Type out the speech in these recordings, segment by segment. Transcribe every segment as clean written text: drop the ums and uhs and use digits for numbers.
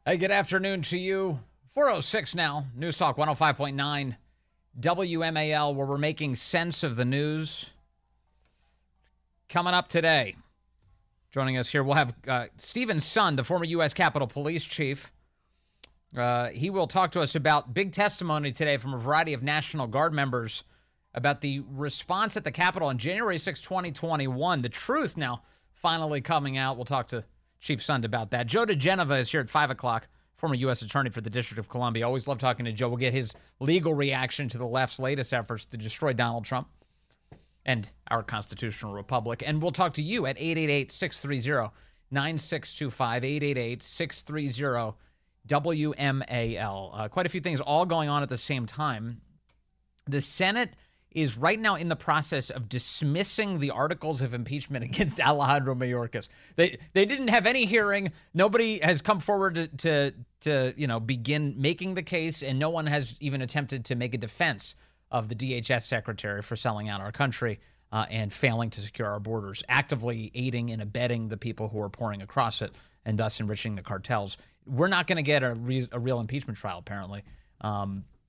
Hey, good afternoon to you. 4:06 now. News Talk 105.9 WMAL, where we're making sense of the news. Coming up today, joining us here, we'll have Stephen Sund, the former U.S. Capitol Police Chief. He will talk to us about big testimony today from a variety of National Guard members about the response at the Capitol on January 6, 2021. The truth now finally coming out. We'll talk to Chief Sund about that. Joe DeGenova is here at 5 o'clock, former U.S. Attorney for the District of Columbia. Always love talking to Joe. We'll get his legal reaction to the left's latest efforts to destroy Donald Trump and our constitutional republic. And we'll talk to you at 888-630-9625, 888-630-WMAL. Quite a few things all going on at the same time. The Senate is right now in the process of dismissing the articles of impeachment against Alejandro Mayorkas. They didn't have any hearing. Nobody has come forward to begin making the case, and no one has even attempted to make a defense of the DHS secretary for selling out our country and failing to secure our borders, actively aiding and abetting the people who are pouring across it and thus enriching the cartels. We're not going to get a real impeachment trial, apparently.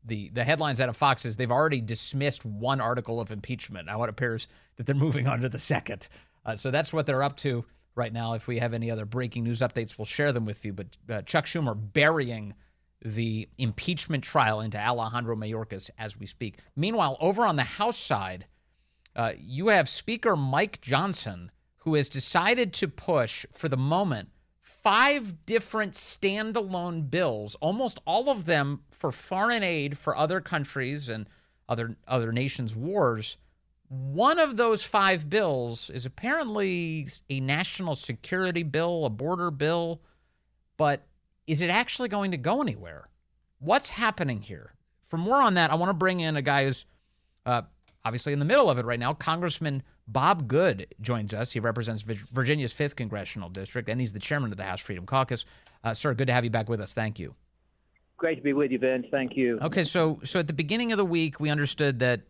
The headlines out of Fox is they've already dismissed one article of impeachment. Now it appears that they're moving on to the second. So that's what they're up to right now. If we have any other breaking news updates, we'll share them with you. But Chuck Schumer burying the impeachment trial into Alejandro Mayorkas as we speak. Meanwhile, over on the House side, you have Speaker Mike Johnson, who has decided to push, for the moment, 5 different standalone bills, almost all of them for foreign aid for other countries and other nations' wars. One of those 5 bills is apparently a national security bill, a border bill, but is it actually going to go anywhere? What's happening here? For more on that, I want to bring in a guy who's obviously in the middle of it right now. Congressman Bob Good joins us. He represents Virginia's 5th Congressional District, and he's the chairman of the House Freedom Caucus. Sir, good to have you back with us. Thank you. Great to be with you, Vince. Thank you. Okay, so at the beginning of the week, we understood that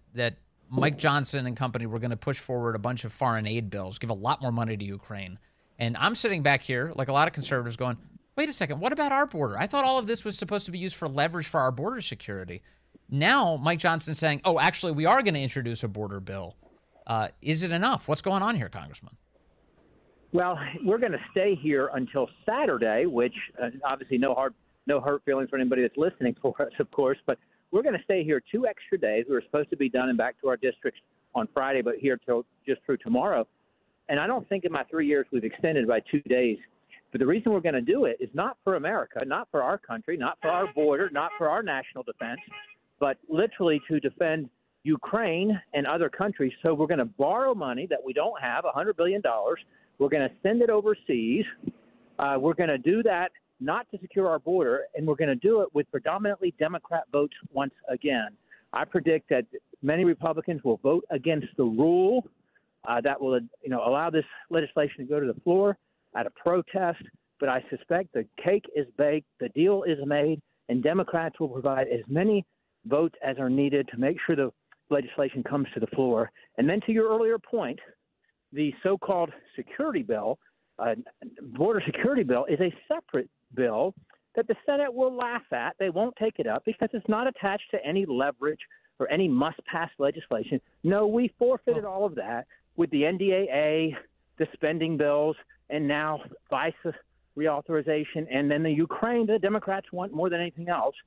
Mike Johnson and company were going to push forward a bunch of foreign aid bills, give a lot more money to Ukraine. And I'm sitting back here, like a lot of conservatives, going, wait a second, what about our border? I thought all of this was supposed to be used for leverage for our border security. Now, Mike Johnson's saying, oh, actually, we are going to introduce a border bill. Is it enough? What's going on here, Congressman? Well, we're going to stay here until Saturday, which obviously no hurt feelings for anybody that's listening for us, of course, but we're going to stay here 2 extra days. We were supposed to be done and back to our districts on Friday, but here till just through tomorrow. And I don't think in my 3 years we've extended by 2 days. But the reason we're going to do it is not for America, not for our country, not for our border, not for our national defense, but literally to defend Ukraine and other countries. So we're going to borrow money that we don't have, $100 billion. We're going to send it overseas. We're going to do that not to secure our border, and we're going to do it with predominantly Democrat votes once again. I predict that many Republicans will vote against the rule that will allow this legislation to go to the floor at a protest. But I suspect the cake is baked, the deal is made, and Democrats will provide as many votes as are needed to make sure the legislation comes to the floor. And then to your earlier point, the so-called security bill, border security bill, is a separate bill that the Senate will laugh at. They won't take it up because it's not attached to any leverage or any must-pass legislation. No, we forfeited all of that with the NDAA, the spending bills, and now FISA reauthorization, and then the Ukraine the Democrats want more than anything else.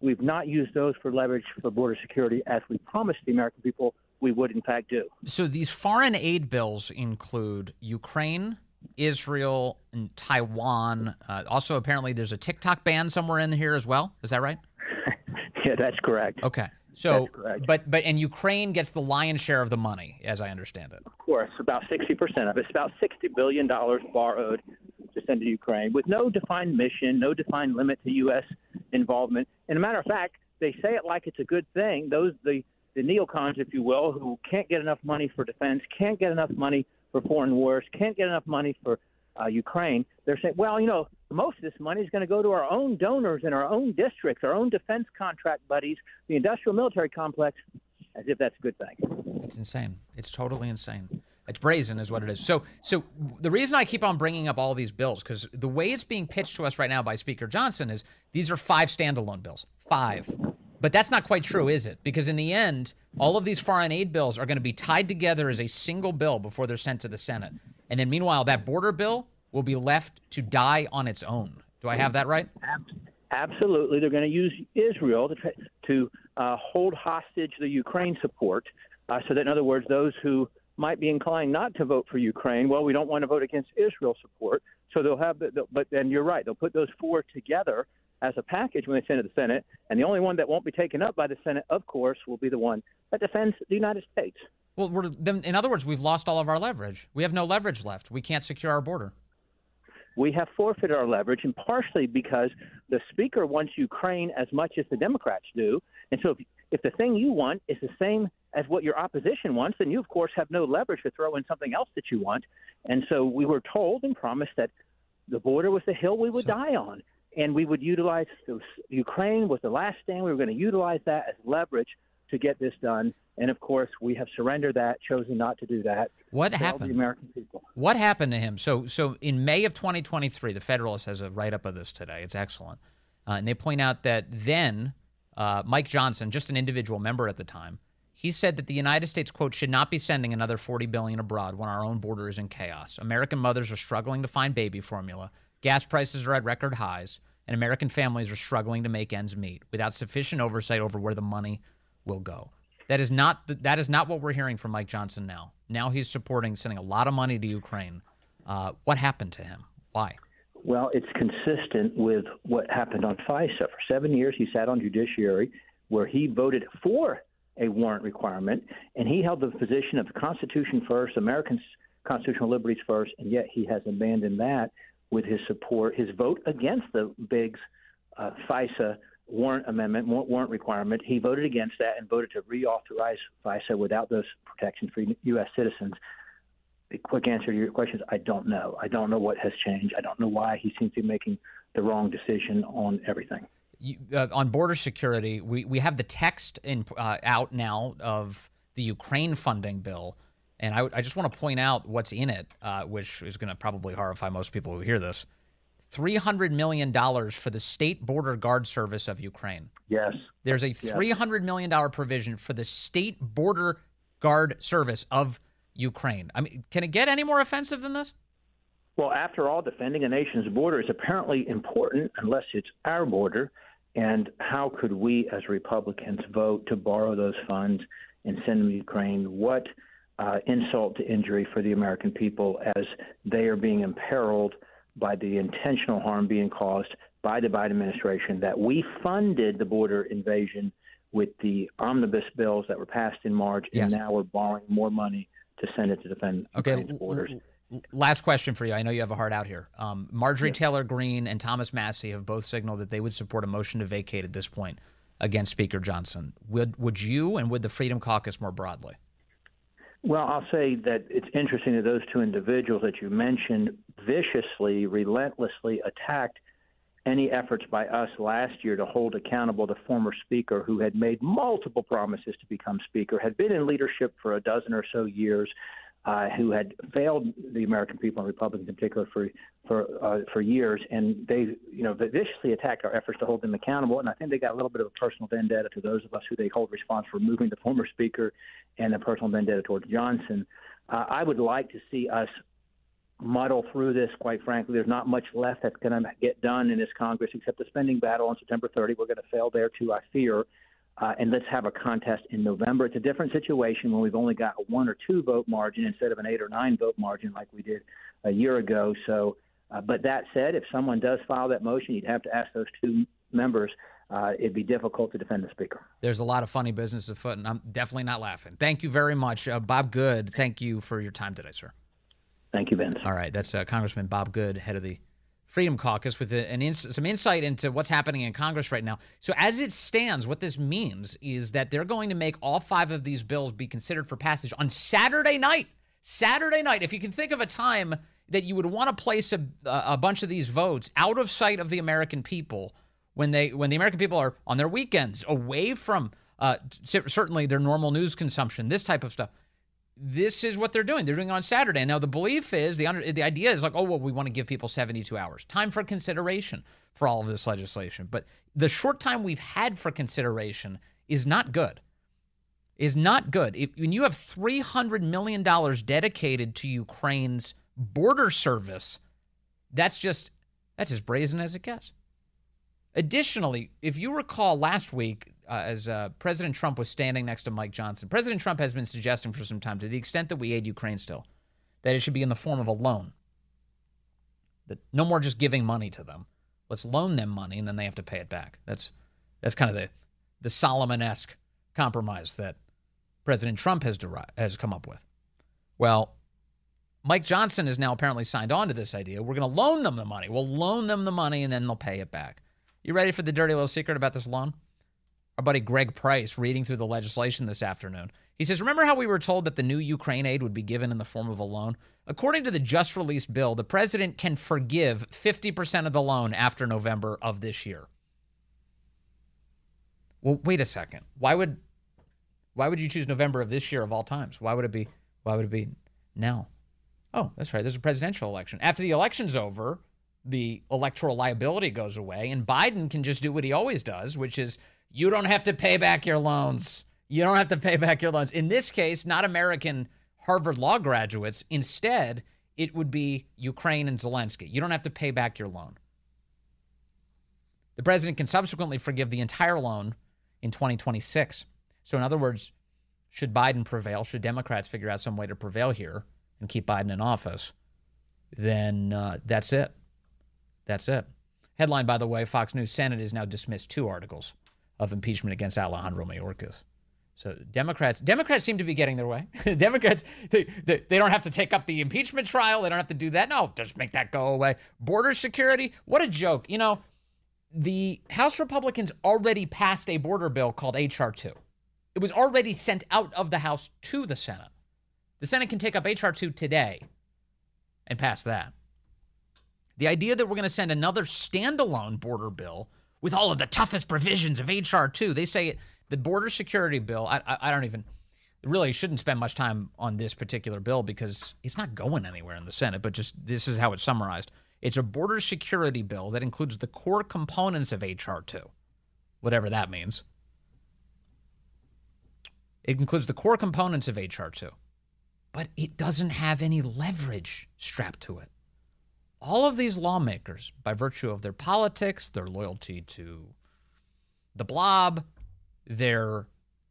We've not used those for leverage for border security as we promised the American people we would, in fact, do. So these foreign aid bills include Ukraine, Israel, and Taiwan. Also, apparently, there's a TikTok ban somewhere in here as well. Is that right? Yeah, that's correct. Okay. So, that's correct. And Ukraine gets the lion's share of the money, as I understand it. Of course, about 60% of it. It's about $60 billion borrowed to send to Ukraine with no defined mission, no defined limit to U.S. involvement. And a matter of fact, they say it like it's a good thing. The neocons, if you will, who can't get enough money for defense, can't get enough money for foreign wars, can't get enough money for Ukraine, they're saying, well, most of this money is going to go to our own donors in our own districts, our own defense contract buddies, the industrial military complex, as if that's a good thing. It's insane. It's totally insane. It's brazen is what it is. So the reason I keep on bringing up all these bills, because the way it's being pitched to us right now by Speaker Johnson is these are 5 standalone bills. 5. But that's not quite true, is it? Because in the end, all of these foreign aid bills are going to be tied together as a single bill before they're sent to the Senate. And then meanwhile, that border bill will be left to die on its own. Do I have that right? Absolutely. They're going to use Israel to hold hostage the Ukraine support so that, in other words, those who might be inclined not to vote for Ukraine, well, we don't want to vote against Israel support. So they'll have but then you're right. They'll put those 4 together as a package when they send it to the Senate. And the only one that won't be taken up by the Senate, of course, will be the one that defends the United States. Well, in other words, we've lost all of our leverage. We have no leverage left. We can't secure our border. We have forfeited our leverage, and partially because the Speaker wants Ukraine as much as the Democrats do. And so if the thing you want is the same as what your opposition wants, then you, of course, have no leverage to throw in something else that you want. And so we were told and promised that the border was the hill we would die on, and we would utilize Ukraine was the last stand. We were going to utilize that as leverage to get this done. And, of course, we have surrendered that, chosen not to do that. What happened? The American people. What happened to him? So in May of 2023, the Federalist has a write-up of this today. It's excellent. And they point out that then Mike Johnson, just an individual member at the time, he said that the United States, quote, should not be sending another $40 billion abroad when our own border is in chaos. American mothers are struggling to find baby formula. Gas prices are at record highs, and American families are struggling to make ends meet without sufficient oversight over where the money will go. That is not what we're hearing from Mike Johnson now. Now he's supporting sending a lot of money to Ukraine. What happened to him? Why? Well, it's consistent with what happened on FISA. For 7 years, he sat on Judiciary, where he voted for a warrant requirement, and he held the position of the Constitution first, American constitutional liberties first, and yet he has abandoned that with his support, his vote against the Biggs FISA warrant amendment, warrant requirement. He voted against that and voted to reauthorize FISA without those protections for U.S. citizens. The quick answer to your question is I don't know. I don't know what has changed. I don't know why he seems to be making the wrong decision on everything. On border security, we have the text out now of the Ukraine funding bill, and I just want to point out what's in it, which is going to probably horrify most people who hear this. $300 million for the State Border Guard Service of Ukraine. Yes. There's a $300 million provision for the State Border Guard Service of Ukraine. I mean, can it get any more offensive than this? Well, after all, defending a nation's border is apparently important unless it's our border. And how could we as Republicans vote to borrow those funds and send them to Ukraine? What insult to injury for the American people as they are being imperiled by the intentional harm being caused by the Biden administration, that we funded the border invasion with the omnibus bills that were passed in March, and now we're borrowing more money to send it to defend Ukraine's borders. Last question for you. I know you have a heart out here. Marjorie Taylor Greene and Thomas Massie have both signaled that they would support a motion to vacate at this point against Speaker Johnson. Would you and would the Freedom Caucus more broadly? Well, I'll say that it's interesting that those two individuals that you mentioned viciously, relentlessly attacked any efforts by us last year to hold accountable the former speaker who had made multiple promises to become speaker, had been in leadership for a dozen or so years, who had failed the American people and Republicans in particular for years, and they viciously attacked our efforts to hold them accountable. And I think they got a little bit of a personal vendetta to those of us who they hold responsible for removing the former speaker, and a personal vendetta towards Johnson. I would like to see us muddle through this. Quite frankly, there's not much left that's going to get done in this Congress except the spending battle on September 30. We're going to fail there too, I fear. And let's have a contest in November. It's a different situation when we've only got a 1 or 2 vote margin instead of an 8 or 9 vote margin like we did a year ago. So, but that said, if someone does file that motion, you'd have to ask those 2 members. It'd be difficult to defend the speaker. There's a lot of funny business afoot, and I'm definitely not laughing. Thank you very much. Bob Good, thank you for your time today, sir. Thank you, Vince. All right, that's Congressman Bob Good, head of the Freedom Caucus, with some insight into what's happening in Congress right now. So as it stands, what this means is that they're going to make all 5 of these bills be considered for passage on Saturday night. Saturday night. If you can think of a time that you would want to place a bunch of these votes out of sight of the American people when the American people are on their weekends, away from certainly their normal news consumption, this type of stuff. this is what they're doing. They're doing it on Saturday. Now, the belief is, the idea is like, oh, well, we want to give people 72 hours. Time for consideration for all of this legislation. But the short time we've had for consideration is not good. When you have $300 million dedicated to Ukraine's border service, that's as brazen as it gets. Additionally, if you recall last week, as President Trump was standing next to Mike Johnson, President Trump has been suggesting for some time, to the extent that we aid Ukraine still, that it should be in the form of a loan. That no more just giving money to them. Let's loan them money, and then they have to pay it back. That's kind of the Solomon-esque compromise that President Trump has come up with. Well, Mike Johnson has now apparently signed on to this idea. We're going to loan them the money. We'll loan them the money, and then they'll pay it back. You ready for the dirty little secret about this loan? Our buddy Greg Price, reading through the legislation this afternoon, he says, remember how we were told that the new Ukraine aid would be given in the form of a loan? According to the just released bill, the president can forgive 50% of the loan after November of this year. Well, wait a second. Why would you choose November of this year of all times? Why would it be now? Oh, that's right. There's a presidential election. After the election's over, the electoral liability goes away, and Biden can just do what he always does, which is you don't have to pay back your loans. You don't have to pay back your loans. In this case, not American Harvard Law graduates. Instead, it would be Ukraine and Zelensky. You don't have to pay back your loan. The president can subsequently forgive the entire loan in 2026. So in other words, should Biden prevail, should Democrats figure out some way to prevail here and keep Biden in office, then that's it. That's it. Headline, by the way, Fox News: Senate has now dismissed 2 articles of impeachment against Alejandro Mayorkas. So Democrats seem to be getting their way. Democrats, they don't have to take up the impeachment trial. They don't have to do that. No, just make that go away. Border security, what a joke. You know, the House Republicans already passed a border bill called H.R. 2. It was already sent out of the House to the Senate. The Senate can take up H.R. 2 today and pass that. The idea that we're going to send another standalone border bill with all of the toughest provisions of H.R. 2, they say the border security bill, I don't even, really shouldn't spend much time on this particular bill because it's not going anywhere in the Senate, but just this is how it's summarized. It's a border security bill that includes the core components of H.R. 2, whatever that means. It includes the core components of H.R. 2, but it doesn't have any leverage strapped to it. All of these lawmakers, by virtue of their politics, their loyalty to the blob, their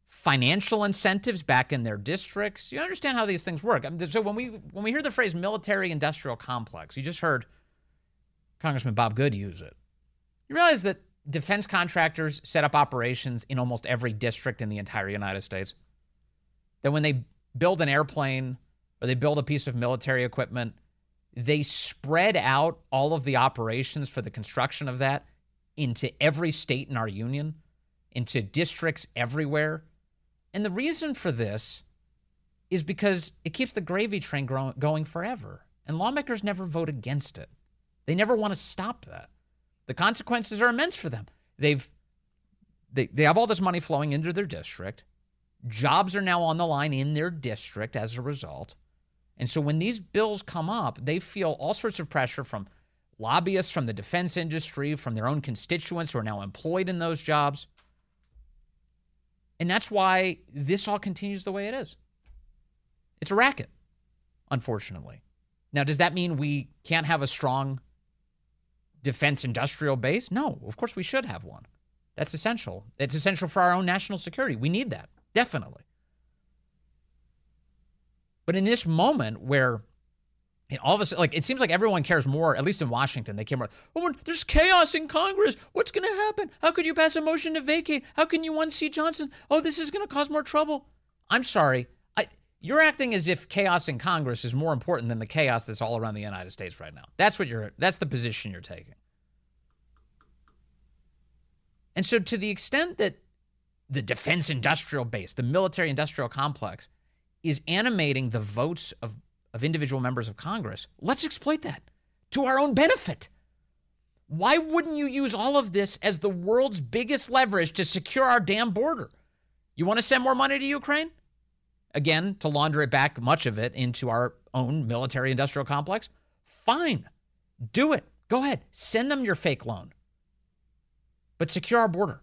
financial incentives back in their districts, you understand how these things work. So when we hear the phrase military-industrial complex, you just heard Congressman Bob Good use it. You realize that defense contractors set up operations in almost every district in the entire United States? That when they build an airplane or they build a piece of military equipment, they spread out all of the operations for the construction of that into every state in our union, into districts everywhere. And the reason for this is because it keeps the gravy train going forever. And lawmakers never vote against it. They never want to stop that. The consequences are immense for them. They have all this money flowing into their district. Jobs are now on the line in their district as a result. And so when these bills come up, they feel all sorts of pressure from lobbyists, from the defense industry, from their own constituents who are now employed in those jobs. And that's why this all continues the way it is. It's a racket, unfortunately. Now, does that mean we can't have a strong defense industrial base? No, of course we should have one. That's essential. It's essential for our own national security. We need that, definitely. But in this moment where all of a sudden, like, it seems like everyone cares more, at least in Washington, they care more. Oh, there's chaos in Congress. What's going to happen? How could you pass a motion to vacate? How can you unseat Johnson? Oh, this is going to cause more trouble. I'm sorry. You're acting as if chaos in Congress is more important than the chaos that's all around the United States right now. That's the position you're taking. And so to the extent that the defense industrial base, the military industrial complex, is animating the votes of individual members of Congress, let's exploit that to our own benefit. Why wouldn't you use all of this as the world's biggest leverage to secure our damn border? You want to send more money to Ukraine? again, to launder it back, much of it, into our own military-industrial complex, fine. Do it. Go ahead. Send them your fake loan. But secure our border.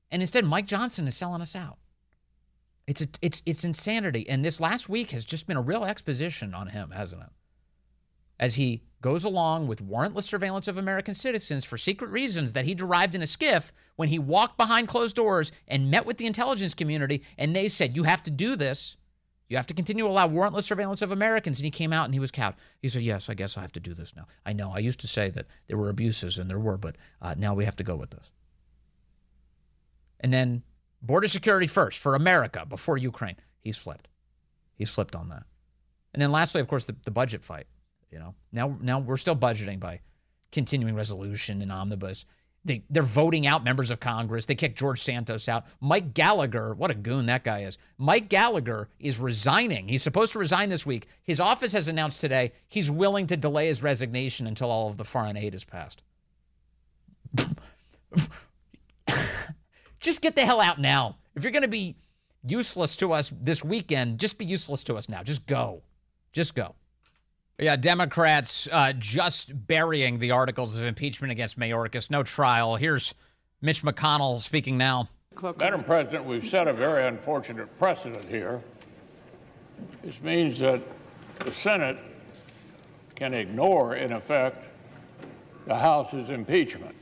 And instead, Mike Johnson is selling us out. It's insanity. And this last week has just been a real exposition on him, hasn't it? As he goes along with warrantless surveillance of American citizens for secret reasons that he derived in a skiff when he walked behind closed doors and met with the intelligence community, and they said, you have to do this. You have to continue to allow warrantless surveillance of Americans. And he came out and he was cowed. He said, yes, I guess I have to do this now. I know. I used to say that there were abuses, and there were, but now we have to go with this. And then border security first for America before Ukraine. He's flipped. He's flipped on that. And then lastly, of course, the budget fight. You know, now we're still budgeting by continuing resolution and omnibus. They're voting out members of Congress. They kicked George Santos out. Mike Gallagher, what a goon that guy is. Mike Gallagher is resigning. He's supposed to resign this week. His office has announced today he's willing to delay his resignation until all of the foreign aid is passed. Just get the hell out now. If you're going to be useless to us this weekend, just be useless to us now. Just go. Just go. Yeah, Democrats just burying the articles of impeachment against Mayorkas. No trial. Here's Mitch McConnell speaking now. Madam President, we've set a very unfortunate precedent here. This means that the Senate can ignore, in effect, the House's impeachment.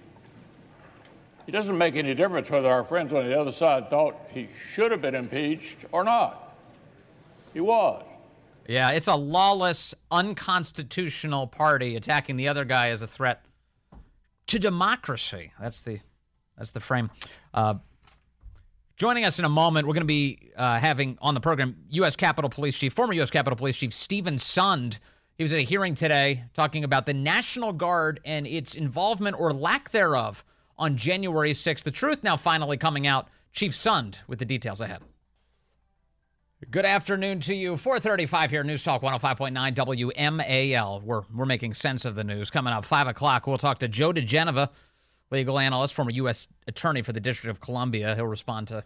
It doesn't make any difference whether our friends on the other side thought he should have been impeached or not. He was. Yeah, it's a lawless, unconstitutional party attacking the other guy as a threat to democracy. That's the frame. Joining us in a moment, we're going to be having on the program U.S. Capitol Police Chief, former U.S. Capitol Police Chief Stephen Sund. He was at a hearing today talking about the National Guard and its involvement or lack thereof on January 6th. The truth now finally coming out. Chief Sund with the details ahead. Good afternoon to you. 4:35 here, News Talk 105.9 WMAL. We're making sense of the news. Coming up 5 o'clock, we'll talk to Joe DeGeneva, legal analyst, former U.S. attorney for the District of Columbia. He'll respond to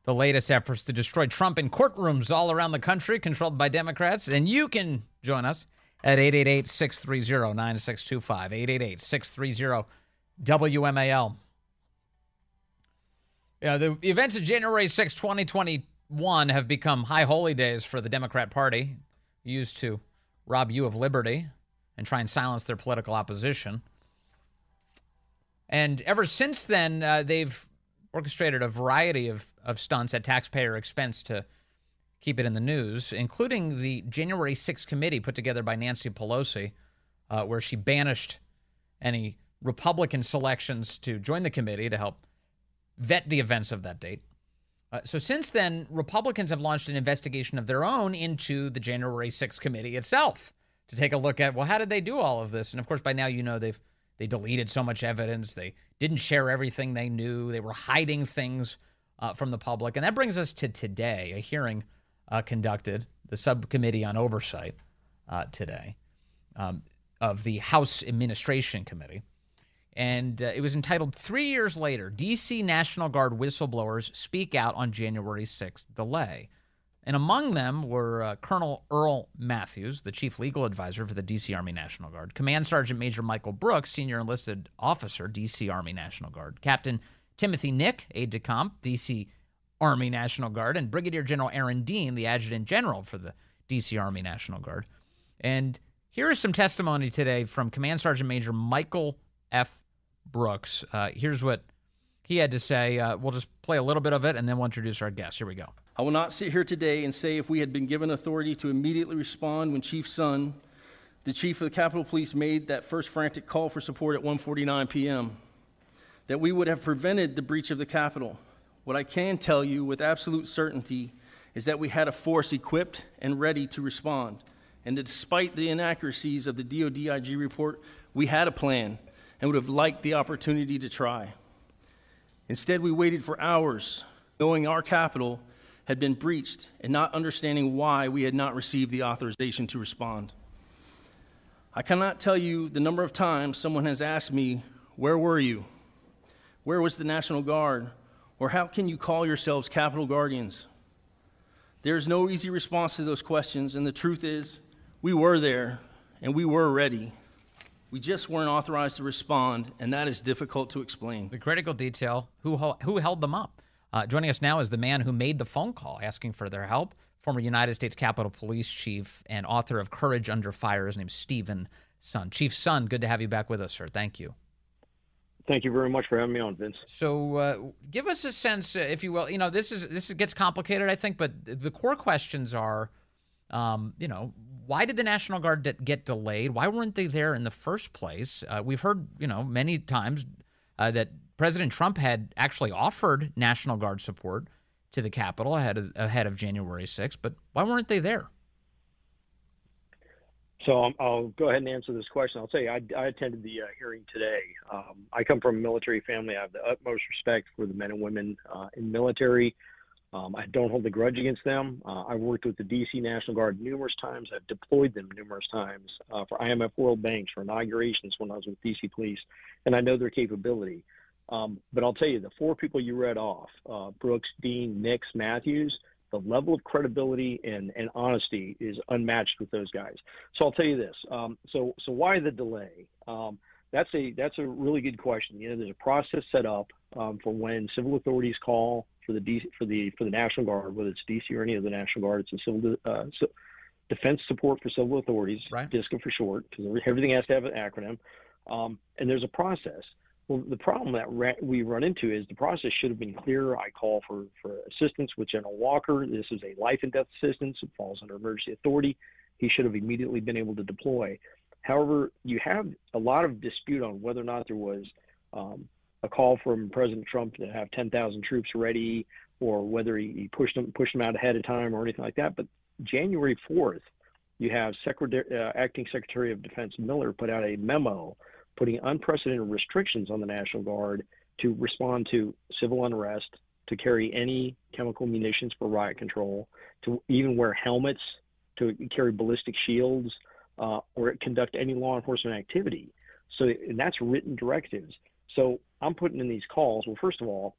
the latest efforts to destroy Trump in courtrooms all around the country controlled by Democrats. And you can join us at 888-630-9625, 888-630-WMAL. The events of January 6, 2021 have become high holy days for the Democrat Party, used to rob you of liberty and try and silence their political opposition. And ever since then, they've orchestrated a variety of stunts at taxpayer expense to keep it in the news, including the January 6th committee put together by Nancy Pelosi, where she banished any Republican selections to join the committee to help vet the events of that date. So since then, Republicans have launched an investigation of their own into the January 6th committee itself to take a look at, well, how did they do all of this? And of course, by now, you know, they deleted so much evidence. They didn't share everything they knew. They were hiding things from the public. And that brings us to today, a hearing conducted, the Subcommittee on Oversight today of the House Administration Committee. And it was entitled 3 Years Later, D.C. National Guard Whistleblowers Speak Out on January 6th Delay. And among them were Colonel Earl Matthews, the chief legal advisor for the D.C. Army National Guard, Command Sergeant Major Michael Brooks, senior enlisted officer, D.C. Army National Guard, Captain Timothy Nick, aide-de-camp, D.C. Army National Guard, and Brigadier General Aaron Dean, the adjutant general for the D.C. Army National Guard. And here is some testimony today from Command Sergeant Major Michael F. Brooks. Here's what he had to say. We'll just play a little bit of it, and then we'll introduce our guest. Here we go. I will not sit here today and say if we had been given authority to immediately respond when Chief Sund, the chief of the Capitol Police, made that first frantic call for support at 1:49 p.m., that we would have prevented the breach of the Capitol. What I can tell you with absolute certainty is that we had a force equipped and ready to respond. And that despite the inaccuracies of the DoD IG report, we had a plan and would have liked the opportunity to try. Instead, we waited for hours, knowing our Capitol had been breached and not understanding why we had not received the authorization to respond. I cannot tell you the number of times someone has asked me, where were you? Where was the National Guard? Or how can you call yourselves Capitol Guardians? There's no easy response to those questions, and the truth is, we were there, and we were ready. We just weren't authorized to respond, and that is difficult to explain. The critical detail, who held them up? Joining us now is the man who made the phone call asking for their help, former United States Capitol Police Chief and author of Courage Under Fire. His name's Stephen Son. Chief Son, good to have you back with us, sir. Thank you. Thank you very much for having me on, Vince. So give us a sense, if you will. This gets complicated, I think, but the core questions are, why did the National Guard get delayed? Why weren't they there in the first place? We've heard, many times that President Trump had actually offered National Guard support to the Capitol ahead of January 6th, but why weren't they there? So I'll go ahead and answer this question. I'll tell you, I attended the hearing today. I come from a military family. I have the utmost respect for the men and women in the military. I don't hold a grudge against them. I've worked with the D.C. National Guard numerous times. I've deployed them numerous times for IMF World Banks, for inaugurations when I was with D.C. Police, and I know their capability. But I'll tell you, the four people you read off, Brooks, Dean, Nix, Matthews, the level of credibility and honesty is unmatched with those guys. So I'll tell you this. So why the delay? That's a really good question. There's a process set up for when civil authorities call for the National Guard, whether it's DC or any of the National Guard. It's a civil defense support for civil authorities, right. DISCA for short, because everything has to have an acronym. And there's a process. Well, the problem that we run into is the process should have been clearer. I call for assistance with General Walker. This is a life and death assistance. It falls under emergency authority. He should have immediately been able to deploy. However, you have a lot of dispute on whether or not there was a call from President Trump to have 10,000 troops ready, or whether he pushed them out ahead of time or anything like that. But January 4th, you have Acting Secretary of Defense Miller put out a memo putting unprecedented restrictions on the National Guard to respond to civil unrest, to carry any chemical munitions for riot control, to even wear helmets, to carry ballistic shields, or conduct any law enforcement activity. So, and that's written directives. So I'm putting in these calls. Well, first of all,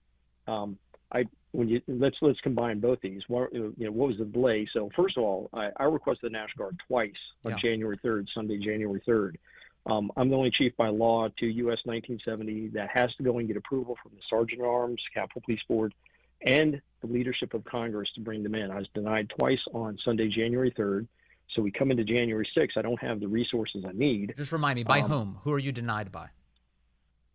let's combine both these. What was the delay? So first of all, I requested the National Guard twice on January 3rd, Sunday, January 3rd. I'm the only chief by law to U.S. 1970 that has to go and get approval from the Sergeant at Arms, Capitol Police Board, and the leadership of Congress to bring them in. I was denied twice on Sunday, January 3rd. So we come into January 6th. I don't have the resources I need. Just remind me, by whom? Who are you denied by?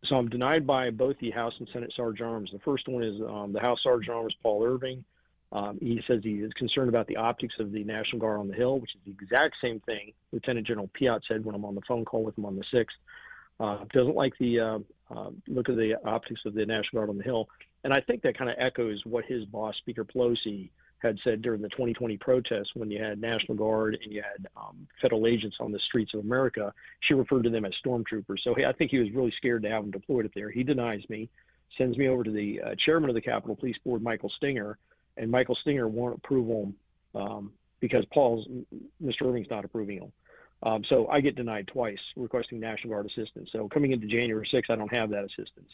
So I'm denied by both the House and Senate Sergeant at Arms. The first one is the House Sergeant at Arms, Paul Irving. He says he is concerned about the optics of the National Guard on the Hill, which is the exact same thing Lieutenant General Piott said when I'm on the phone call with him on the 6th. Doesn't like the look of the optics of the National Guard on the Hill. And I think that kind of echoes what his boss, Speaker Pelosi, had said during the 2020 protests when you had National Guard and you had federal agents on the streets of America. She referred to them as stormtroopers. So I think he was really scared to have them deployed up there. He denies me, sends me over to the chairman of the Capitol Police Board, Michael Stinger, and Michael Stinger won't approve him because Mr. Irving's not approving him. So I get denied twice requesting National Guard assistance. So coming into January 6th, I don't have that assistance.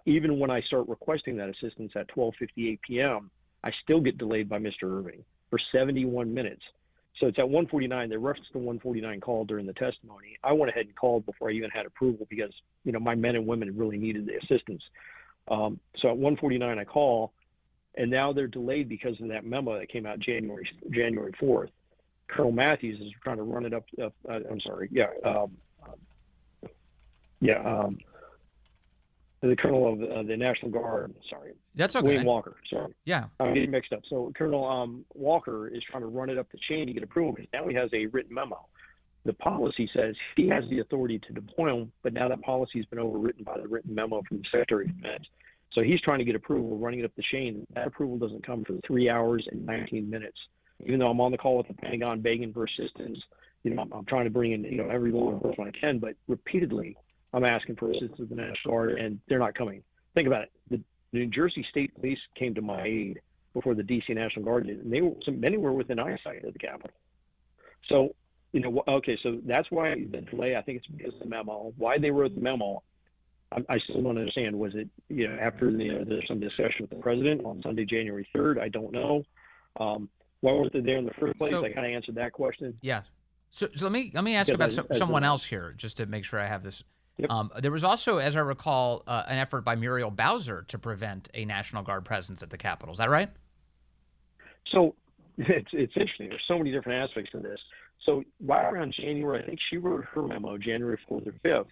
Even when I start requesting that assistance at 12:58 p.m., I still get delayed by Mr. Irving for 71 minutes. So it's at 1:49. They referenced the 1:49 call during the testimony. I went ahead and called before I even had approval because, my men and women really needed the assistance. So at 1:49, I call, and now they're delayed because of that memo that came out January 4th. Colonel Matthews is trying to run it up. The Colonel of the National Guard, That's okay. William Walker, Yeah. I'm getting mixed up. So Colonel Walker is trying to run it up the chain to get approval because now he has a written memo. The policy says he has the authority to deploy them, but now that policy has been overwritten by the written memo from the Secretary of Defense. So he's trying to get approval, running it up the chain. That approval doesn't come for 3 hours and 19 minutes. Even though I'm on the call with the Pentagon begging for assistance, I'm trying to bring in, every law enforcement I can, but repeatedly I'm asking for assistance of the National Guard, and they're not coming. Think about it. The New Jersey State Police came to my aid before the D.C. National Guard did, and many were within eyesight of the Capitol. So, so that's why the delay. I think it's because of the memo. Why they wrote the memo, I still don't understand. Was it, after there's some discussion with the president on Sunday, January 3rd? I don't know. why weren't they there in the first place? So, I kind of answered that question. Yeah. So let me ask about someone else here, just to make sure I have this. Yep. There was also, as I recall, an effort by Muriel Bowser to prevent a National Guard presence at the Capitol. Is that right? So it's interesting. There's so many different aspects to this. So right around January, I think she wrote her memo, January 4th or 5th,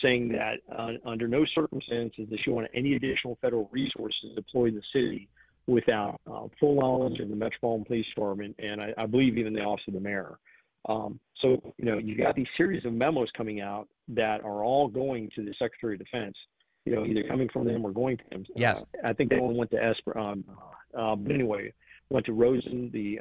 saying that under no circumstances does she want any additional federal resources deployed in the city without full knowledge of the Metropolitan Police Department and I believe even the Office of the Mayor. So, you've got these series of memos coming out that are all going to the Secretary of Defense, either coming from them or going to him. Yes. I think they one went to Esper, but anyway, went to Rosen, the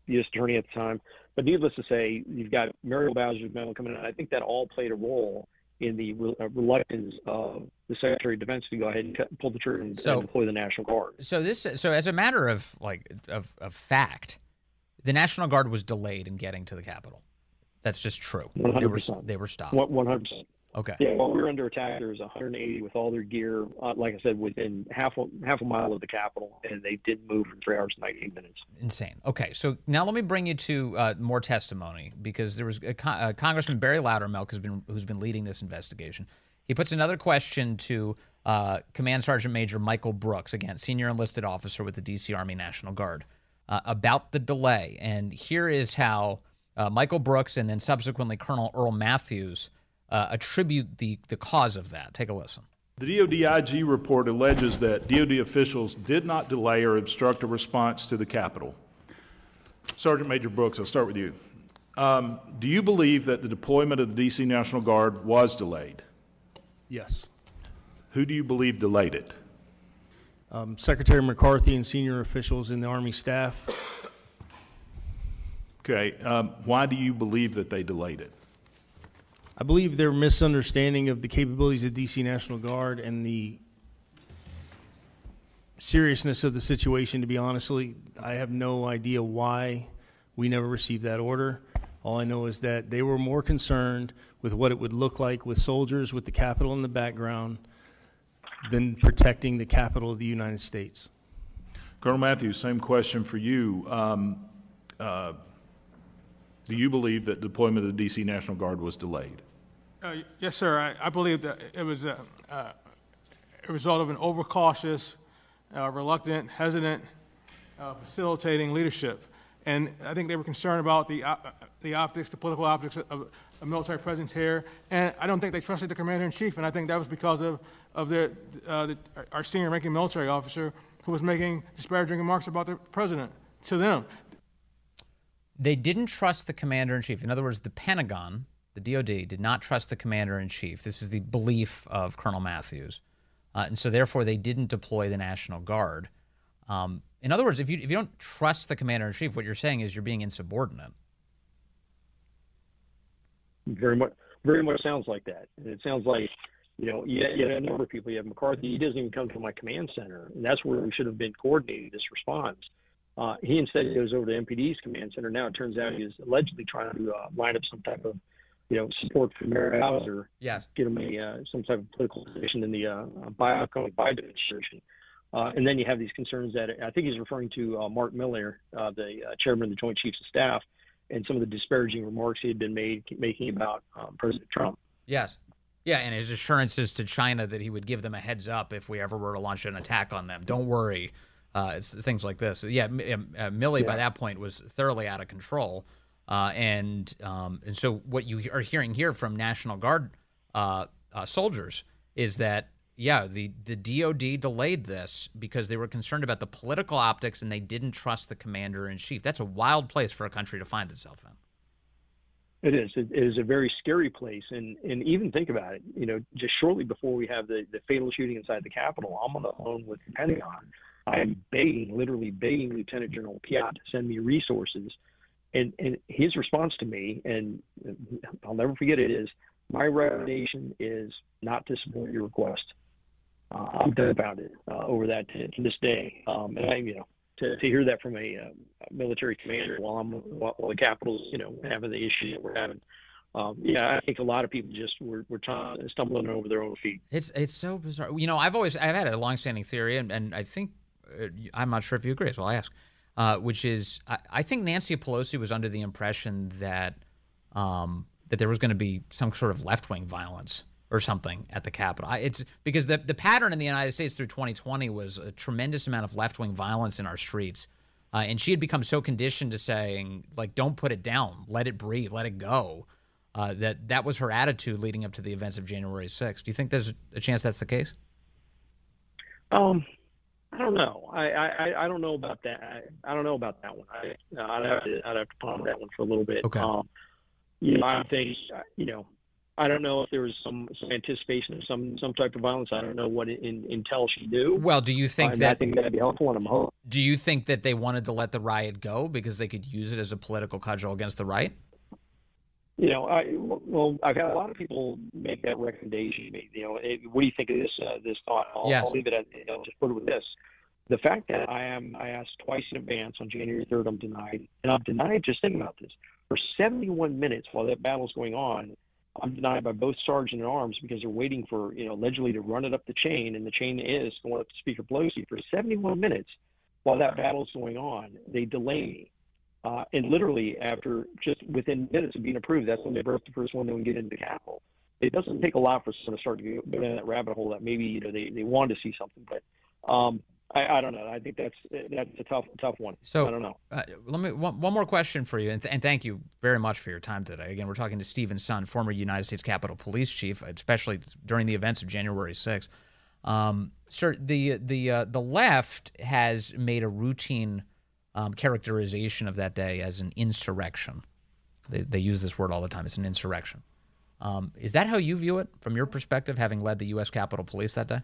U.S. Attorney at the time. But needless to say, you've got Muriel Bowser's memo coming out. I think that all played a role in the reluctance of the Secretary of Defense to go ahead and pull the trigger and deploy the National Guard. So as a matter of fact, the National Guard was delayed in getting to the Capitol. That's just true. 100%. They were stopped. 100%. Okay. Yeah, while we were under attack, there was 180 with all their gear, like I said, within half a mile of the Capitol, and they didn't move for 3 hours and 19 minutes. Insane. Okay, so now let me bring you to more testimony, because there was Congressman Barry Loudermilk who's been leading this investigation. He puts another question to Command Sergeant Major Michael Brooks, again, senior enlisted officer with the D.C. Army National Guard, about the delay. And here is how Michael Brooks and then subsequently Colonel Earl Matthews attribute the cause of that. Take a listen. The DoD IG report alleges that DoD officials did not delay or obstruct a response to the Capitol. Sergeant Major Brooks, I'll start with you. Do you believe that the deployment of the D.C. National Guard was delayed? Yes. Who do you believe delayed it? Secretary McCarthy and senior officials in the Army staff. Okay. Why do you believe that they delayed it? I believe their misunderstanding of the capabilities of D.C. National Guard and the seriousness of the situation, to be honestly, I have no idea why we never received that order. All I know is that they were more concerned with what it would look like with soldiers with the Capitol in the background than protecting the Capitol of the United States. Colonel Matthews, same question for you. Do you believe that deployment of the D.C. National Guard was delayed? Yes, sir. I believe that it was a result of an overcautious, reluctant, hesitant, facilitating leadership. And I think they were concerned about the optics, the political optics of a military presence here. And I don't think they trusted the commander-in-chief. And I think that was because of our senior-ranking military officer who was making disparaging remarks about the president to them. They didn't trust the commander-in-chief. In other words, the Pentagon, the DOD, did not trust the commander-in-chief. This is the belief of Colonel Matthews. And so, therefore, they didn't deploy the National Guard. In other words, if you don't trust the commander-in-chief, what you're saying is you're being insubordinate. Very much sounds like that. And it sounds like, you had a number of people. You have McCarthy. He doesn't even come to my command center. And that's where we should have been coordinating this response. He instead goes over to MPD's command center. Now it turns out he was allegedly trying to line up some type of, support for Mayor Bowser. Yes. Get him some type of political position in the upcoming Biden administration. And then you have these concerns that I think he's referring to Mark Miller, the chairman of the Joint Chiefs of Staff, and some of the disparaging remarks he had been making about President Trump. Yes. Yeah, and his assurances to China that he would give them a heads up if we ever were to launch an attack on them. Don't worry. It's things like this. Yeah, Milley by that point was thoroughly out of control. And so what you are hearing here from National Guard soldiers is that, the DOD delayed this because they were concerned about the political optics and they didn't trust the commander-in-chief. That's a wild place for a country to find itself in. It is. It is a very scary place. And even think about it, just shortly before we have the fatal shooting inside the Capitol, I'm on the phone with the Pentagon. I'm literally begging Lieutenant General Piat to send me resources. And his response to me, and I'll never forget it, is, my recommendation is not to support your request. I'm dumbfounded over that to this day. And to hear that from a military commander while the Capitol's, having the issue that we're having. I think a lot of people just were stumbling over their own feet. It's so bizarre. I've had a longstanding theory, and I think I'm not sure if you agree, so I'll ask. which is I think Nancy Pelosi was under the impression that that there was going to be some sort of left-wing violence or something at the Capitol. It's because the pattern in the United States through 2020 was a tremendous amount of left-wing violence in our streets. And she had become so conditioned to saying, like, don't put it down, let it breathe, let it go, that was her attitude leading up to the events of January 6th. Do you think there's a chance that's the case? I don't know. I don't know about that. I don't know about that one. I'd have to ponder that one for a little bit. Okay. I think, I don't know if there was some anticipation of some type of violence. I don't know what intel she knew. Well, do you think that? I think that'd be helpful, and I'm hoping. Do you think that they wanted to let the riot go because they could use it as a political cudgel against the right? I've had a lot of people make that recommendation. What do you think of this thought? Yes. I'll leave it at just put it with this. The fact that I asked twice in advance on January 3rd, I'm denied, and I'm denied. Just think about this: for 71 minutes while that battle's going on, I'm denied by both sergeant at arms because they're waiting for, allegedly to run it up the chain, and the chain is going up to Speaker Pelosi for 71 minutes while that battle's going on. They delay me. And literally after just within minutes of being approved, that's when they birthed the first one that would get into the Capitol. It doesn't take a lot for someone to start to go down that rabbit hole that maybe, they wanted to see something, but I don't know. I think that's a tough one. So I don't know. Let me one more question for you, and thank you very much for your time today. Again, we're talking to Stephen Sund, former United States Capitol Police Chief, especially during the events of January 6th. Sir, the left has made a routine characterization of that day as an insurrection. They use this word all the time. It's an insurrection. Is that how you view it from your perspective, having led the U.S. Capitol Police that day?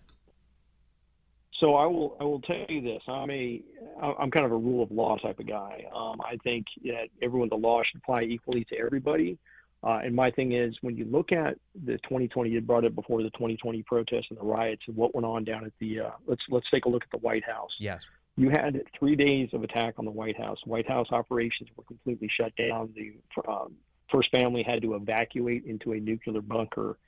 So I will tell you this. I'm kind of a rule of law type of guy. I think that the law should apply equally to everybody. And my thing is, when you look at the 2020, you brought it before the 2020 protests and the riots and what went on down at the let's take a look at the White House. Yes. You had 3 days of attack on the White House. White House operations were completely shut down. The First Family had to evacuate into a nuclear bunker.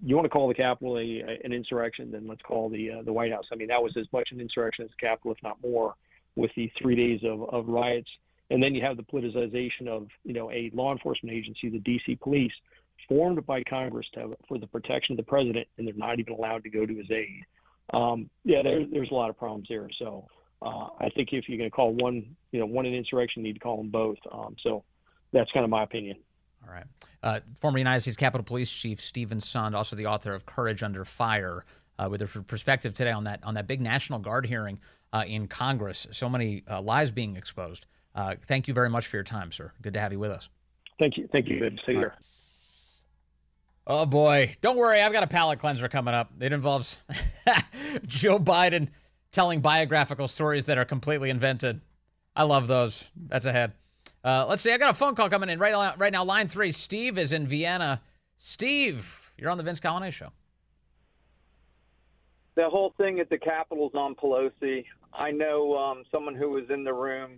You want to call the Capitol an insurrection, then let's call the White House. I mean, that was as much an insurrection as the Capitol, if not more, with the 3 days of riots. And then you have the politicization of, a law enforcement agency, the D.C. police, formed by Congress for the protection of the president, and they're not even allowed to go to his aid. There's a lot of problems there. So I think if you're going to call one an insurrection, you need to call them both. So that's kind of my opinion. All right. Former United States Capitol Police Chief Stephen Sund, also the author of Courage Under Fire, with a perspective today on that big National Guard hearing in Congress. So many lies being exposed. Thank you very much for your time, sir. Good to have you with us. Thank you. Good to see you. Oh, boy. Don't worry. I've got a palate cleanser coming up. It involves Joe Biden telling biographical stories that are completely invented. I love those. That's ahead. Let's see. I got a phone call coming in right now. Line 3. Steve is in Vienna. Steve, you're on the Vince Coglianese Show. The whole thing at the Capitol's on Pelosi. I know someone who was in the room.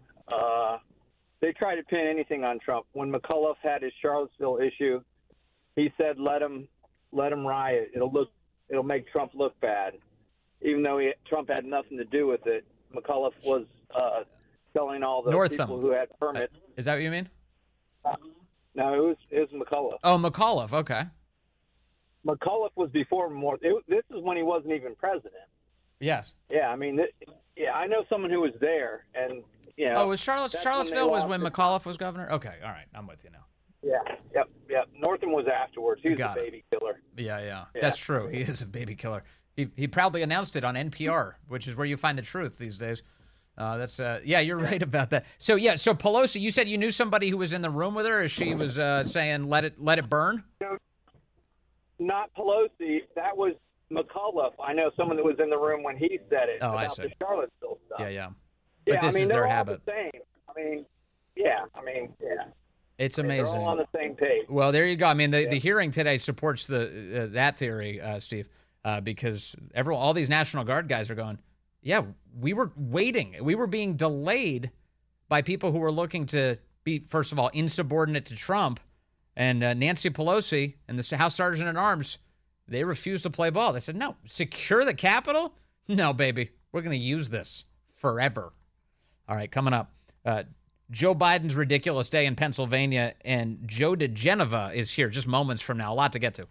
They try to pin anything on Trump. When McAuliffe had his Charlottesville issue, he said, "Let him riot. It'll make Trump look bad," even though Trump had nothing to do with it. McAuliffe was telling all the people who had permits. Is that what you mean? No, it was McAuliffe. Oh, McAuliffe. Okay. McAuliffe was before more. This is when he wasn't even president. Yes. Yeah, I mean, I know someone who was there, and Oh, was Charlottesville was when McAuliffe was governor? Okay, all right, I'm with you now. Yeah, yep. Northam was afterwards. He was a baby killer. Yeah. That's true. He is a baby killer. He proudly announced it on NPR, which is where you find the truth these days. You're right about that. So Pelosi, you said you knew somebody who was in the room with her, as she was saying, "Let it burn." No, not Pelosi. That was McAuliffe. I know someone that was in the room when he said it about the Charlottesville stuff. Yeah. But this is their habit. They're all the same. Yeah. It's amazing. They're all on the same page. Well, there you go. I mean, the hearing today supports that theory, Steve, because all these National Guard guys are going, yeah, we were waiting. We were being delayed by people who were looking to be, first of all, insubordinate to Trump, and Nancy Pelosi and the House Sergeant at Arms, they refused to play ball. They said, no, secure the Capitol? No, baby, we're going to use this forever. All right, coming up, Joe Biden's ridiculous day in Pennsylvania, and Joe DeGeneva is here just moments from now. A lot to get to.